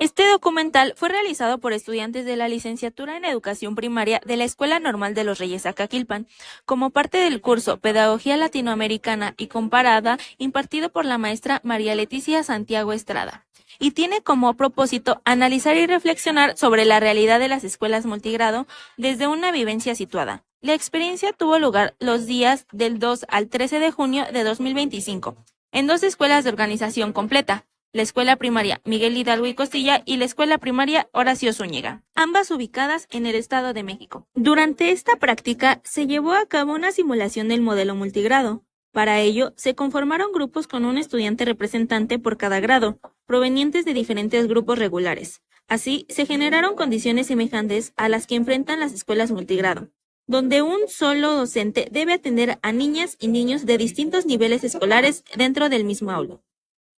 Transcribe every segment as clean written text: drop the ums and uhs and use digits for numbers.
Este documental fue realizado por estudiantes de la licenciatura en Educación Primaria de la Escuela Normal de los Reyes Acaquilpan, como parte del curso Pedagogía Latinoamericana y Comparada impartido por la maestra María Leticia Santiago Estrada, y tiene como propósito analizar y reflexionar sobre la realidad de las escuelas multigrado desde una vivencia situada. La experiencia tuvo lugar los días del 2 al 13 de junio de 2025, en dos escuelas de organización completa, la Escuela Primaria Miguel Hidalgo y Costilla y la Escuela Primaria Horacio Zúñiga, ambas ubicadas en el Estado de México. Durante esta práctica se llevó a cabo una simulación del modelo multigrado. Para ello, se conformaron grupos con un estudiante representante por cada grado, provenientes de diferentes grupos regulares. Así, se generaron condiciones semejantes a las que enfrentan las escuelas multigrado, donde un solo docente debe atender a niñas y niños de distintos niveles escolares dentro del mismo aula.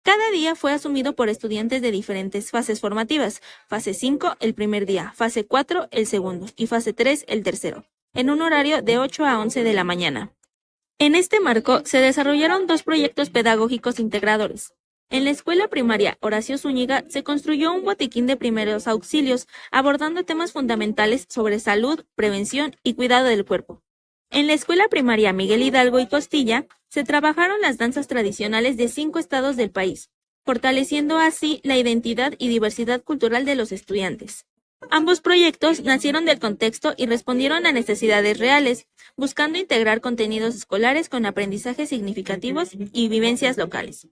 Cada día fue asumido por estudiantes de diferentes fases formativas, fase 5 el primer día, fase 4 el segundo y fase 3 el tercero, en un horario de 8 a 11 de la mañana. En este marco se desarrollaron dos proyectos pedagógicos integradores. En la escuela primaria Horacio Zúñiga se construyó un botiquín de primeros auxilios abordando temas fundamentales sobre salud, prevención y cuidado del cuerpo. En la escuela primaria Miguel Hidalgo y Costilla se trabajaron las danzas tradicionales de 5 estados del país, fortaleciendo así la identidad y diversidad cultural de los estudiantes. Ambos proyectos nacieron del contexto y respondieron a necesidades reales, buscando integrar contenidos escolares con aprendizajes significativos y vivencias locales.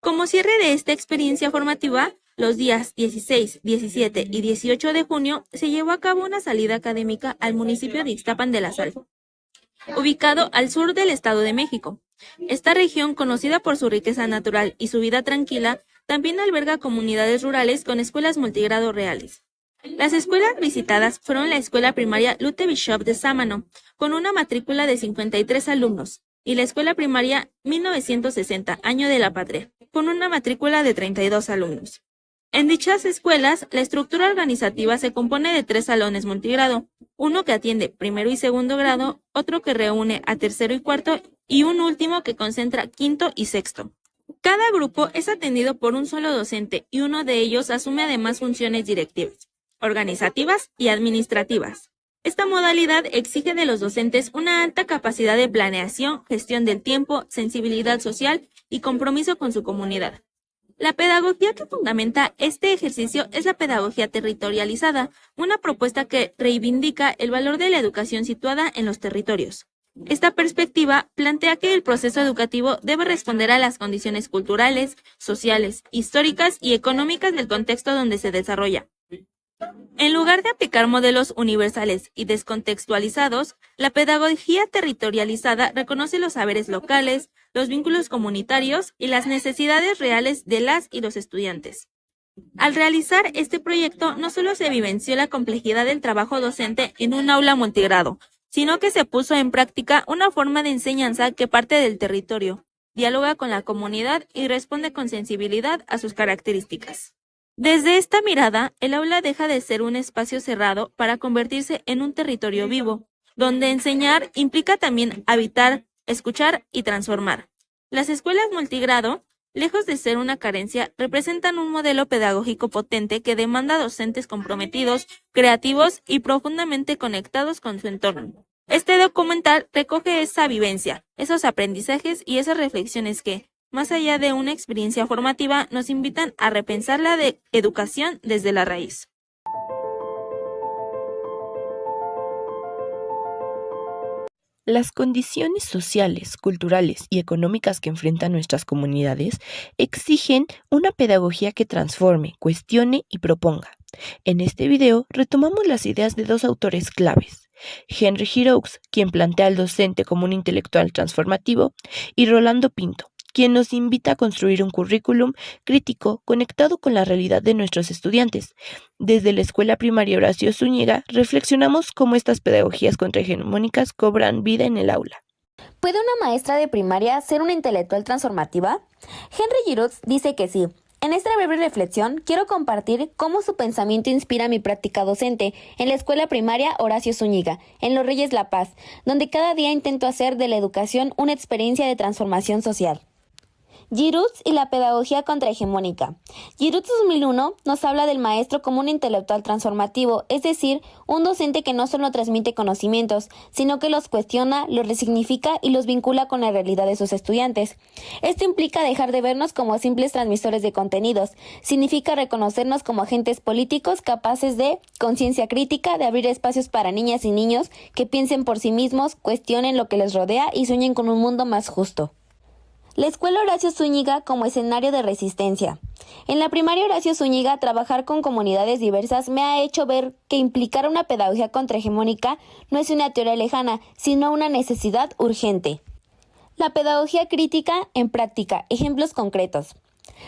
Como cierre de esta experiencia formativa, los días 16, 17 y 18 de junio se llevó a cabo una salida académica al municipio de Ixtapan de la Sal, ubicado al sur del Estado de México. Esta región, conocida por su riqueza natural y su vida tranquila, también alberga comunidades rurales con escuelas multigrado reales. Las escuelas visitadas fueron la Escuela Primaria Lute Bishop de Sámano, con una matrícula de 53 alumnos, y la Escuela Primaria 1960, Año de la Patria, con una matrícula de 32 alumnos. En dichas escuelas, la estructura organizativa se compone de 3 salones multigrado, uno que atiende primero y segundo grado, otro que reúne a tercero y cuarto, y un último que concentra quinto y sexto. Cada grupo es atendido por un solo docente y uno de ellos asume además funciones directivas, organizativas y administrativas. Esta modalidad exige de los docentes una alta capacidad de planeación, gestión del tiempo, sensibilidad social y compromiso con su comunidad. La pedagogía que fundamenta este ejercicio es la pedagogía territorializada, una propuesta que reivindica el valor de la educación situada en los territorios. Esta perspectiva plantea que el proceso educativo debe responder a las condiciones culturales, sociales, históricas y económicas del contexto donde se desarrolla. En lugar de aplicar modelos universales y descontextualizados, la pedagogía territorializada reconoce los saberes locales, los vínculos comunitarios y las necesidades reales de las y los estudiantes. Al realizar este proyecto, no solo se vivenció la complejidad del trabajo docente en un aula multigrado, sino que se puso en práctica una forma de enseñanza que parte del territorio, dialoga con la comunidad y responde con sensibilidad a sus características. Desde esta mirada, el aula deja de ser un espacio cerrado para convertirse en un territorio vivo, donde enseñar implica también habitar, escuchar y transformar. Las escuelas multigrado, lejos de ser una carencia, representan un modelo pedagógico potente que demanda docentes comprometidos, creativos y profundamente conectados con su entorno. Este documental recoge esa vivencia, esos aprendizajes y esas reflexiones que, más allá de una experiencia formativa, nos invitan a repensar la educación desde la raíz. Las condiciones sociales, culturales y económicas que enfrentan nuestras comunidades exigen una pedagogía que transforme, cuestione y proponga. En este video retomamos las ideas de dos autores claves, Henry Giroux, quien plantea al docente como un intelectual transformativo, y Rolando Pinto, quien nos invita a construir un currículum crítico conectado con la realidad de nuestros estudiantes. Desde la Escuela Primaria Horacio Zúñiga, reflexionamos cómo estas pedagogías contrahegemónicas cobran vida en el aula. ¿Puede una maestra de primaria ser una intelectual transformativa? Henry Giroux dice que sí. En esta breve reflexión quiero compartir cómo su pensamiento inspira mi práctica docente en la Escuela Primaria Horacio Zúñiga, en Los Reyes La Paz, donde cada día intento hacer de la educación una experiencia de transformación social. Giroux y la pedagogía contrahegemónica. Giroux 2001 nos habla del maestro como un intelectual transformativo, es decir, un docente que no solo transmite conocimientos, sino que los cuestiona, los resignifica y los vincula con la realidad de sus estudiantes. Esto implica dejar de vernos como simples transmisores de contenidos, significa reconocernos como agentes políticos capaces de conciencia crítica, de abrir espacios para niñas y niños que piensen por sí mismos, cuestionen lo que les rodea y sueñen con un mundo más justo. La Escuela Horacio Zúñiga como escenario de resistencia. En la primaria Horacio Zúñiga, trabajar con comunidades diversas me ha hecho ver que implicar una pedagogía contrahegemónica no es una teoría lejana, sino una necesidad urgente. La pedagogía crítica en práctica. Ejemplos concretos.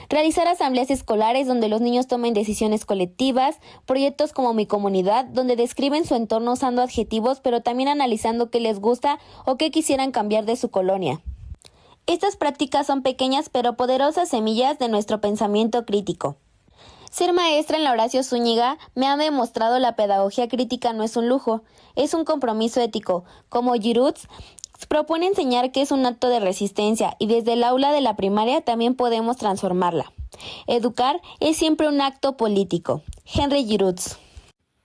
Realizar asambleas escolares donde los niños tomen decisiones colectivas, proyectos como Mi Comunidad, donde describen su entorno usando adjetivos, pero también analizando qué les gusta o qué quisieran cambiar de su colonia. Estas prácticas son pequeñas pero poderosas semillas de nuestro pensamiento crítico. Ser maestra en la Horacio Zúñiga me ha demostrado la pedagogía crítica no es un lujo, es un compromiso ético. Como Giroux propone enseñar que es un acto de resistencia y desde el aula de la primaria también podemos transformarla. Educar es siempre un acto político. Henry Giroux.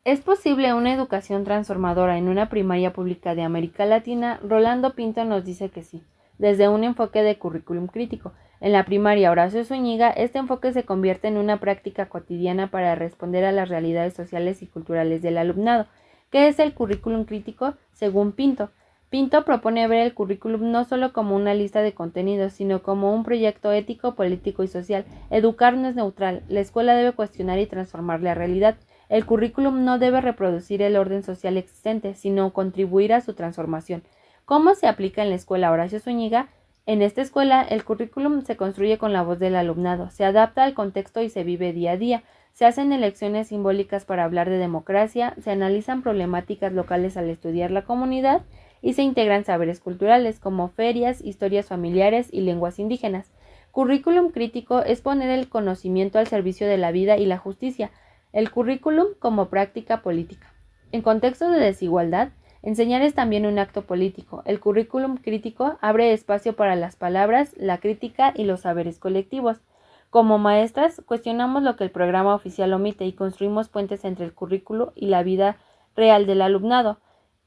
¿Es posible una educación transformadora en una primaria pública de América Latina? Rolando Pinto nos dice que sí, desde un enfoque de currículum crítico. En la primaria Horacio Zúñiga, este enfoque se convierte en una práctica cotidiana para responder a las realidades sociales y culturales del alumnado. ¿Qué es el currículum crítico? Según Pinto. Pinto propone ver el currículum no solo como una lista de contenidos, sino como un proyecto ético, político y social. Educar no es neutral, la escuela debe cuestionar y transformar la realidad. El currículum no debe reproducir el orden social existente, sino contribuir a su transformación. ¿Cómo se aplica en la escuela Horacio Zúñiga? En esta escuela, el currículum se construye con la voz del alumnado, se adapta al contexto y se vive día a día. Se hacen elecciones simbólicas para hablar de democracia, se analizan problemáticas locales al estudiar la comunidad y se integran saberes culturales como ferias, historias familiares y lenguas indígenas. Currículum crítico es poner el conocimiento al servicio de la vida y la justicia. El currículum como práctica política. En contexto de desigualdad, enseñar es también un acto político. El currículum crítico abre espacio para las palabras, la crítica y los saberes colectivos. Como maestras, cuestionamos lo que el programa oficial omite y construimos puentes entre el currículo y la vida real del alumnado.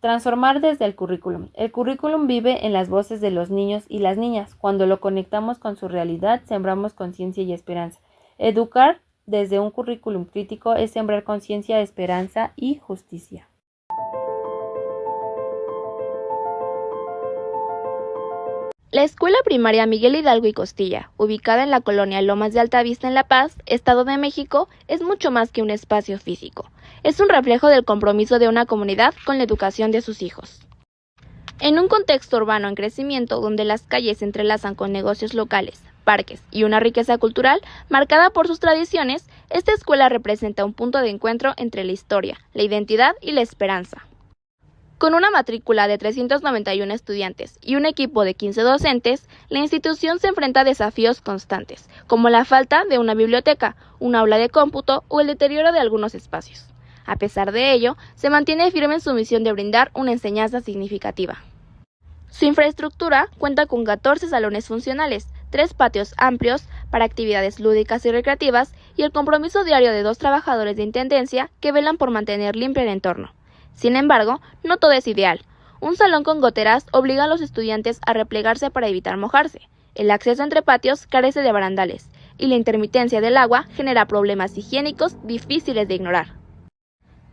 Transformar desde el currículum. El currículum vive en las voces de los niños y las niñas. Cuando lo conectamos con su realidad, sembramos conciencia y esperanza. Educar desde un currículum crítico es sembrar conciencia, esperanza y justicia. La Escuela Primaria Miguel Hidalgo y Costilla, ubicada en la colonia Lomas de Altavista en La Paz, Estado de México, es mucho más que un espacio físico. Es un reflejo del compromiso de una comunidad con la educación de sus hijos. En un contexto urbano en crecimiento donde las calles se entrelazan con negocios locales, parques y una riqueza cultural marcada por sus tradiciones, esta escuela representa un punto de encuentro entre la historia, la identidad y la esperanza. Con una matrícula de 391 estudiantes y un equipo de 15 docentes, la institución se enfrenta a desafíos constantes, como la falta de una biblioteca, un aula de cómputo o el deterioro de algunos espacios. A pesar de ello, se mantiene firme en su misión de brindar una enseñanza significativa. Su infraestructura cuenta con 14 salones funcionales, 3 patios amplios para actividades lúdicas y recreativas y el compromiso diario de 2 trabajadores de intendencia que velan por mantener limpio el entorno. Sin embargo, no todo es ideal. Un salón con goteras obliga a los estudiantes a replegarse para evitar mojarse. El acceso entre patios carece de barandales y la intermitencia del agua genera problemas higiénicos difíciles de ignorar.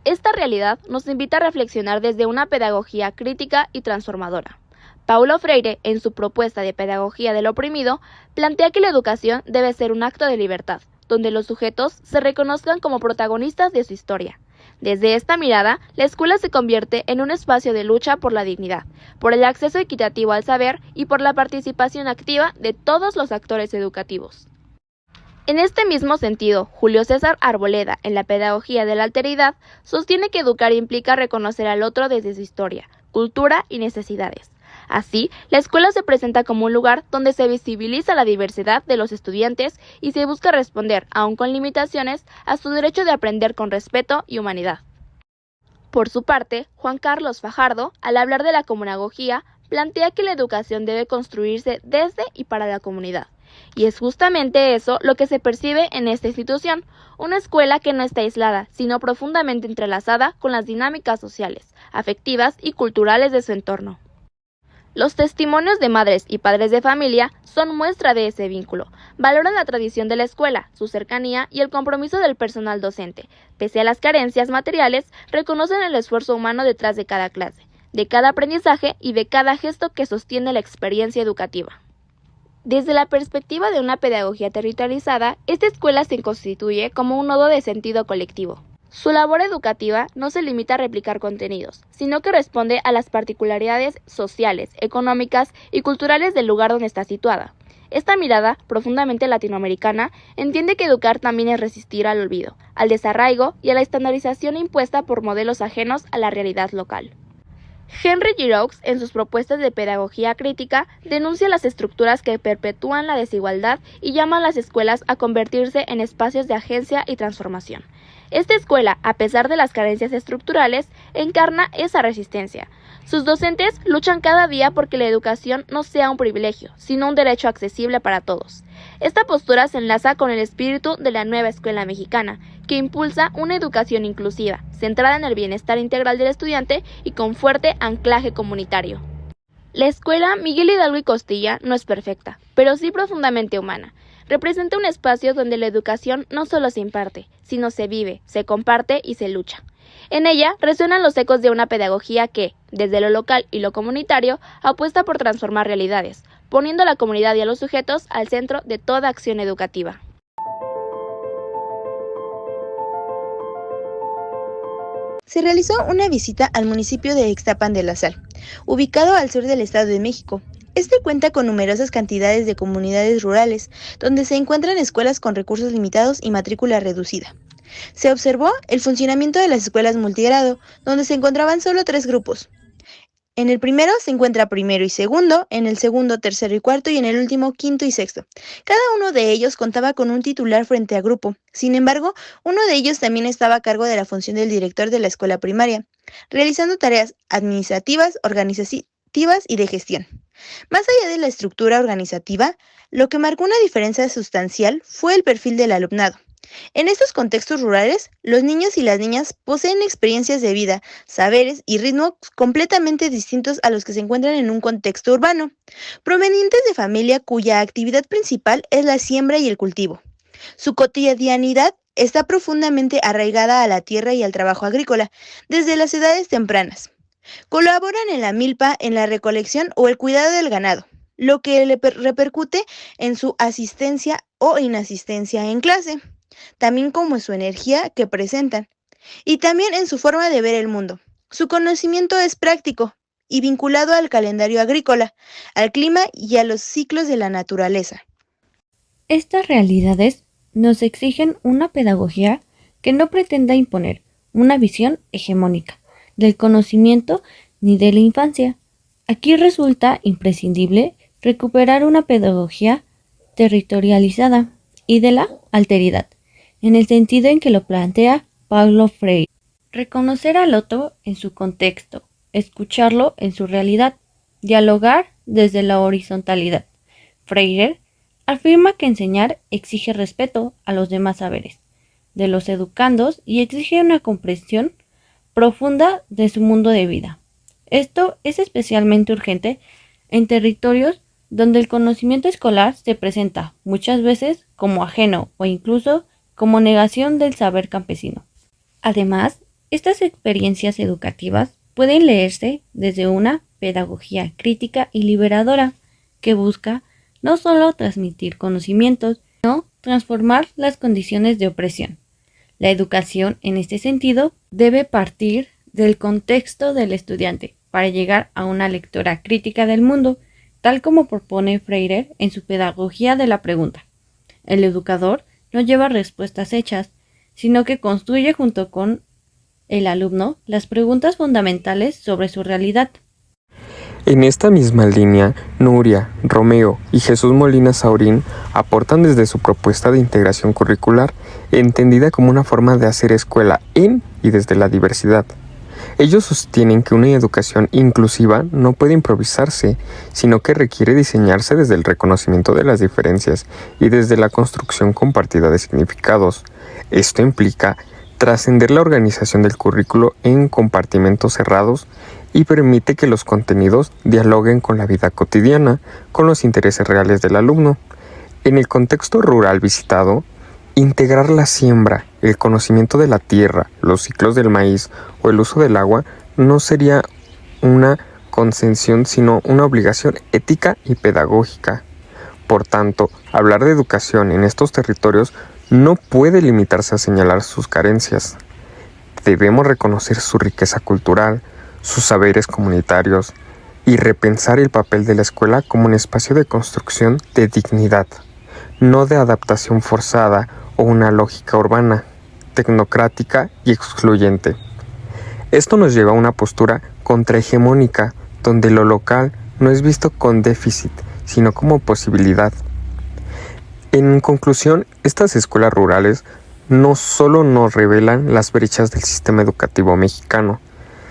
Esta realidad nos invita a reflexionar desde una pedagogía crítica y transformadora. Paulo Freire, en su propuesta de pedagogía del oprimido, plantea que la educación debe ser un acto de libertad, donde los sujetos se reconozcan como protagonistas de su historia. Desde esta mirada, la escuela se convierte en un espacio de lucha por la dignidad, por el acceso equitativo al saber y por la participación activa de todos los actores educativos. En este mismo sentido, Julio César Arboleda, en la pedagogía de la alteridad, sostiene que educar implica reconocer al otro desde su historia, cultura y necesidades. Así, la escuela se presenta como un lugar donde se visibiliza la diversidad de los estudiantes y se busca responder, aun con limitaciones, a su derecho de aprender con respeto y humanidad. Por su parte, Juan Carlos Fajardo, al hablar de la comunagogía, plantea que la educación debe construirse desde y para la comunidad. Y es justamente eso lo que se percibe en esta institución, una escuela que no está aislada, sino profundamente entrelazada con las dinámicas sociales, afectivas y culturales de su entorno. Los testimonios de madres y padres de familia son muestra de ese vínculo. Valoran la tradición de la escuela, su cercanía y el compromiso del personal docente. Pese a las carencias materiales, reconocen el esfuerzo humano detrás de cada clase, de cada aprendizaje y de cada gesto que sostiene la experiencia educativa. Desde la perspectiva de una pedagogía territorializada, esta escuela se constituye como un nodo de sentido colectivo. Su labor educativa no se limita a replicar contenidos, sino que responde a las particularidades sociales, económicas y culturales del lugar donde está situada. Esta mirada, profundamente latinoamericana, entiende que educar también es resistir al olvido, al desarraigo y a la estandarización impuesta por modelos ajenos a la realidad local. Henry Giroux, en sus propuestas de pedagogía crítica, denuncia las estructuras que perpetúan la desigualdad y llama a las escuelas a convertirse en espacios de agencia y transformación. Esta escuela, a pesar de las carencias estructurales, encarna esa resistencia. Sus docentes luchan cada día porque la educación no sea un privilegio, sino un derecho accesible para todos. Esta postura se enlaza con el espíritu de la nueva escuela mexicana, que impulsa una educación inclusiva, centrada en el bienestar integral del estudiante y con fuerte anclaje comunitario. La escuela Miguel Hidalgo y Costilla no es perfecta, pero sí profundamente humana. Representa un espacio donde la educación no solo se imparte, sino se vive, se comparte y se lucha. En ella resuenan los ecos de una pedagogía que, desde lo local y lo comunitario, apuesta por transformar realidades, poniendo a la comunidad y a los sujetos al centro de toda acción educativa. Se realizó una visita al municipio de Ixtapan de la Sal, ubicado al sur del Estado de México. Este cuenta con numerosas cantidades de comunidades rurales, donde se encuentran escuelas con recursos limitados y matrícula reducida. Se observó el funcionamiento de las escuelas multigrado, donde se encontraban solo 3 grupos. En el primero se encuentra primero y segundo, en el segundo, tercero y cuarto y en el último quinto y sexto. Cada uno de ellos contaba con un titular frente a grupo. Sin embargo, uno de ellos también estaba a cargo de la función del director de la escuela primaria, realizando tareas administrativas, organizativas y de gestión. Más allá de la estructura organizativa, lo que marcó una diferencia sustancial fue el perfil del alumnado. En estos contextos rurales, los niños y las niñas poseen experiencias de vida, saberes y ritmos completamente distintos a los que se encuentran en un contexto urbano, provenientes de familia cuya actividad principal es la siembra y el cultivo. Su cotidianidad está profundamente arraigada a la tierra y al trabajo agrícola, desde las edades tempranas. Colaboran en la milpa, en la recolección o el cuidado del ganado, lo que le repercute en su asistencia o inasistencia en clase, también como en su energía que presentan, y también en su forma de ver el mundo. Su conocimiento es práctico y vinculado al calendario agrícola, al clima y a los ciclos de la naturaleza. Estas realidades nos exigen una pedagogía que no pretenda imponer una visión hegemónica del conocimiento ni de la infancia. Aquí resulta imprescindible recuperar una pedagogía territorializada y de la alteridad, en el sentido en que lo plantea Paulo Freire. Reconocer al otro en su contexto, escucharlo en su realidad, dialogar desde la horizontalidad. Freire afirma que enseñar exige respeto a los demás saberes de los educandos y exige una comprensión profunda de su mundo de vida. Esto es especialmente urgente en territorios donde el conocimiento escolar se presenta muchas veces como ajeno o incluso como negación del saber campesino. Además, estas experiencias educativas pueden leerse desde una pedagogía crítica y liberadora que busca no solo transmitir conocimientos, sino transformar las condiciones de opresión. La educación, en este sentido, debe partir del contexto del estudiante para llegar a una lectura crítica del mundo, tal como propone Freire en su pedagogía de la pregunta. El educador no lleva respuestas hechas, sino que construye junto con el alumno las preguntas fundamentales sobre su realidad. En esta misma línea, Nuria, Romeo y Jesús Molina Saurín aportan desde su propuesta de integración curricular, entendida como una forma de hacer escuela en y desde la diversidad. Ellos sostienen que una educación inclusiva no puede improvisarse, sino que requiere diseñarse desde el reconocimiento de las diferencias y desde la construcción compartida de significados. Esto implica trascender la organización del currículo en compartimentos cerrados y permite que los contenidos dialoguen con la vida cotidiana, con los intereses reales del alumno. En el contexto rural visitado, integrar la siembra, el conocimiento de la tierra, los ciclos del maíz o el uso del agua no sería una concesión sino una obligación ética y pedagógica. Por tanto, hablar de educación en estos territorios no puede limitarse a señalar sus carencias. Debemos reconocer su riqueza cultural, sus saberes comunitarios y repensar el papel de la escuela como un espacio de construcción de dignidad, no de adaptación forzada o una lógica urbana, tecnocrática y excluyente. Esto nos lleva a una postura contrahegemónica, donde lo local no es visto con déficit, sino como posibilidad. En conclusión, estas escuelas rurales no solo nos revelan las brechas del sistema educativo mexicano,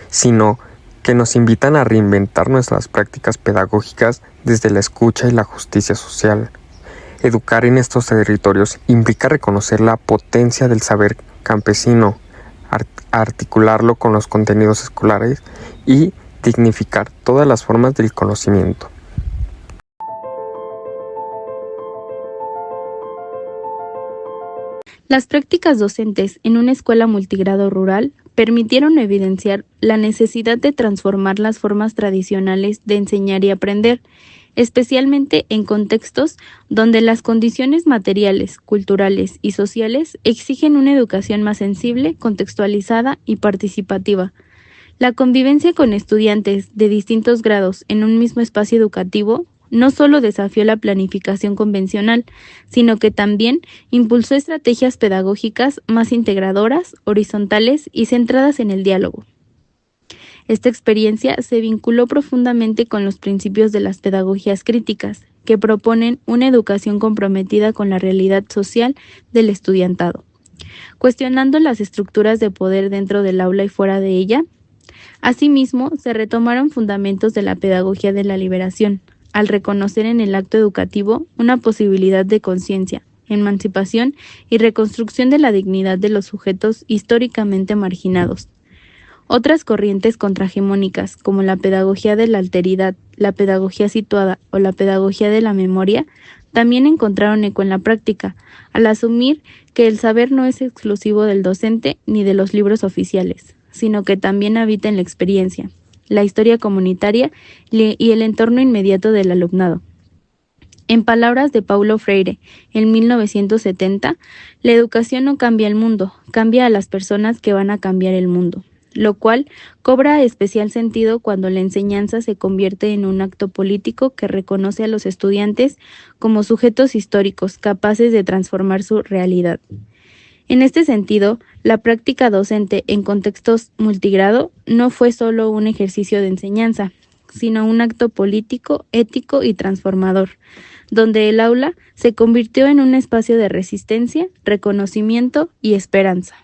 sino que nos invitan a reinventar nuestras prácticas pedagógicas desde la escucha y la justicia social. Educar en estos territorios implica reconocer la potencia del saber campesino, articularlo con los contenidos escolares y dignificar todas las formas del conocimiento. Las prácticas docentes en una escuela multigrado rural permitieron evidenciar la necesidad de transformar las formas tradicionales de enseñar y aprender, especialmente en contextos donde las condiciones materiales, culturales y sociales exigen una educación más sensible, contextualizada y participativa. La convivencia con estudiantes de distintos grados en un mismo espacio educativo no solo desafió la planificación convencional, sino que también impulsó estrategias pedagógicas más integradoras, horizontales y centradas en el diálogo. Esta experiencia se vinculó profundamente con los principios de las pedagogías críticas, que proponen una educación comprometida con la realidad social del estudiantado, cuestionando las estructuras de poder dentro del aula y fuera de ella. Asimismo, se retomaron fundamentos de la pedagogía de la liberación, al reconocer en el acto educativo una posibilidad de conciencia, emancipación y reconstrucción de la dignidad de los sujetos históricamente marginados. Otras corrientes contrahegemónicas, como la pedagogía de la alteridad, la pedagogía situada o la pedagogía de la memoria, también encontraron eco en la práctica, al asumir que el saber no es exclusivo del docente ni de los libros oficiales, sino que también habita en la experiencia, la historia comunitaria y el entorno inmediato del alumnado. En palabras de Paulo Freire, en 1970, la educación no cambia el mundo, cambia a las personas que van a cambiar el mundo, lo cual cobra especial sentido cuando la enseñanza se convierte en un acto político que reconoce a los estudiantes como sujetos históricos capaces de transformar su realidad. En este sentido, la práctica docente en contextos multigrado no fue solo un ejercicio de enseñanza, sino un acto político, ético y transformador, donde el aula se convirtió en un espacio de resistencia, reconocimiento y esperanza.